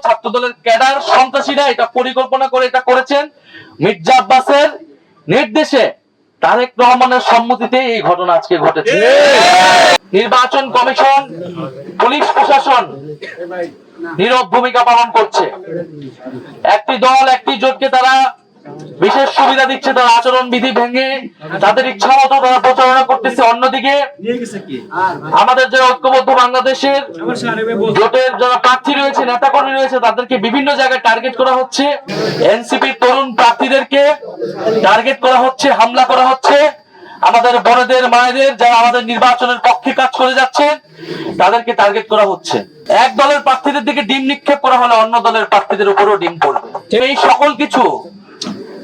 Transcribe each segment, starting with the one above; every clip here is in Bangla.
ছাত্রদলের ক্যাডার সন্ত্রাসীরা এটা পরিকল্পনা করে এটা করেছেন। মির্জা আব্বাসের নির্দেশে, তারেক রহমানের সম্মতিতে এই ঘটনা আজকে ঘটেছে। নির্বাচন কমিশন, পুলিশ প্রশাসন নীরব ভূমিকা পালন করছে। একটি দল একটি জোটকে তারা বিশেষ সুবিধা দিচ্ছে, তারা আচরণ বিধি ভেঙে তাদের ইচ্ছা মতো তারা প্রচারণা করতেছে। অন্যদিকে আমাদের যে ঐক্যবদ্ধ বাংলাদেশের জোটের যারা প্রার্থী রয়েছে, নেতাকর্মী রয়েছে, তাদেরকে বিভিন্ন জায়গায় টার্গেট করা হচ্ছে। এনসিপির তরুণ প্রার্থীদেরকে টার্গেট করা হচ্ছে, হামলা করা হচ্ছে। আমাদের বোনেদের, মায়েদের যারা আমাদের নির্বাচনের পক্ষে কাজ করে যাচ্ছে, তাদেরকে টার্গেট করা হচ্ছে। এক দলের প্রার্থীদের দিকে ডিম নিক্ষেপ করা হলে অন্য দলের প্রার্থীদের উপরও ডিম পড়বে। এই সকল কিছু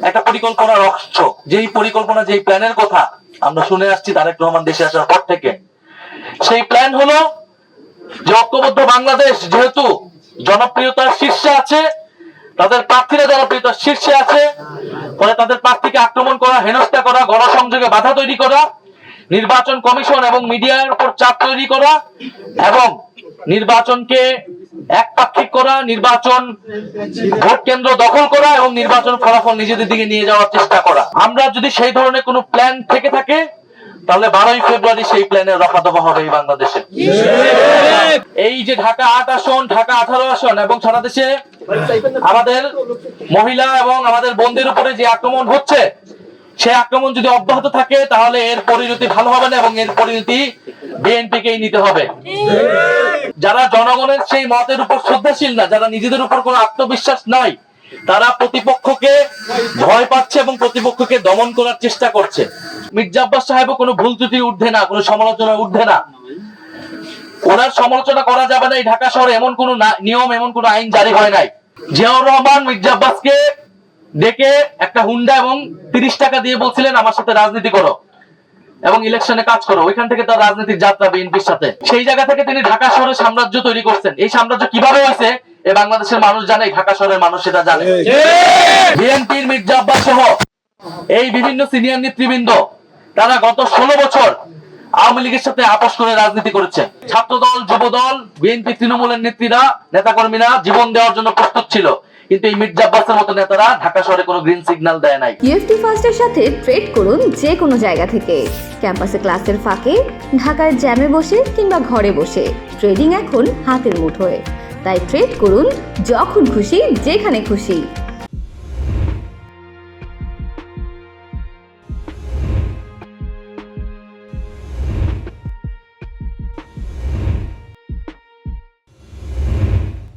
একটা পরিকল্পনার অংশ। যেই পরিকল্পনা, যেই প্ল্যানের কথা আমরা শুনে আসছি তারেক রহমান দেশে আসার পর থেকে, সেই প্ল্যান হলো যে ঐক্যবদ্ধ বাংলাদেশ যেহেতু জনপ্রিয়তার শীর্ষে আছে, তাদের প্রার্থীরা জনপ্রিয়তার শীর্ষে আছে, ফলে তাদের প্রার্থীকে আক্রমণ করা, হেনস্থা করা, গণসংযোগে বাধা তৈরি করা, নির্বাচন কমিশন এবং মিডিয়ার উপর চাপ তৈরি করা এবং নির্বাচনকে একপাক্ষিক করা, নির্বাচন ভোট কেন্দ্র দখল করা এবং নির্বাচন ফলাফল নিজেদের দিকে নিয়ে যাওয়ার চেষ্টা করা। আমরা যদি সেই ধরনের কোনো প্ল্যান থেকে থাকে, তাহলে 12ই ফেব্রুয়ারি সেই প্ল্যানের রফাদফা হবে এই বাংলাদেশে। এই যে ঢাকা 8 আসন, ঢাকা 18 আসন এবং সারা দেশে আমাদের মহিলা এবং আমাদের বোনদের উপরে যে আক্রমণ হচ্ছে, সেই আক্রমণ যদি অব্যাহত থাকে তাহলে এর পরিণতি ভালো হবে না এবং এর পরিণতি বিএনপিকেই নিতে হবে। যারা জনগণের সেই মতের উপর শ্রদ্ধাশীল না, যারা নিজেদের উপর কোনো আত্মবিশ্বাস নাই, তারা প্রতিপক্ষকে ভয় পাচ্ছে এবং প্রতিপক্ষকে দমন করার চেষ্টা করছে। মির্জা আব্বাস সাহেবও কোনো ভুল ত্রুটি ঊর্ধ্বে না, কোনো সমালোচনা ঊর্ধ্বে না। ওনার সমালোচনা করা যাবে না। এই ঢাকা শহরে এমন কোন নিয়ম, এমন কোন আইন জারি হয় নাই। জিয়াউর রহমান মির্জা আব্বাসকে ডেকে একটা হুন্ডা এবং 30 টাকা দিয়ে বলছিলেন আমার সাথে রাজনীতি করো এবং ইলেকশনে কাজ করো। ওইখান থেকে তার রাজনীতির যাত্রা বিএনপির সাথে। সেই জায়গা থেকে তিনি ঢাকা শহরে সাম্রাজ্য তৈরি করছেন। এই সাম্রাজ্য কিভাবে হয়েছে এ বাংলাদেশের মানুষ জানে, ঢাকা শহরের মানুষ সেটা জানে। বিএনপির মির্জা আব্বাস সহ এই বিভিন্ন সিনিয়র নেতৃবৃন্দ তারা গত 16 বছর আওয়ামী লীগের সাথে আপোষ করে রাজনীতি করেছে। ছাত্রদল, যুবদল, বিএনপি, তৃণমূলের নেত্রীরা, নেতাকর্মীরা জীবন দেওয়ার জন্য প্রস্তুত ছিল, কিন্তু এই মির্জা আব্বাসের মতো নেতারা ঢাকা শহরে কোনো গ্রিন সিগন্যাল দেয় নাই। ইউএফটি ফার্স্টের সাথে ট্রেড করুন যে কোনো জায়গা থেকে। ক্যাম্পাসে ক্লাসের ফাঁকে, ঢাকার জ্যামে বসে কিংবা ঘরে বসে, ট্রেডিং এখন হাতের মুঠোয়। তাই ট্রেড করুন যখন খুশি, যেখানে খুশি।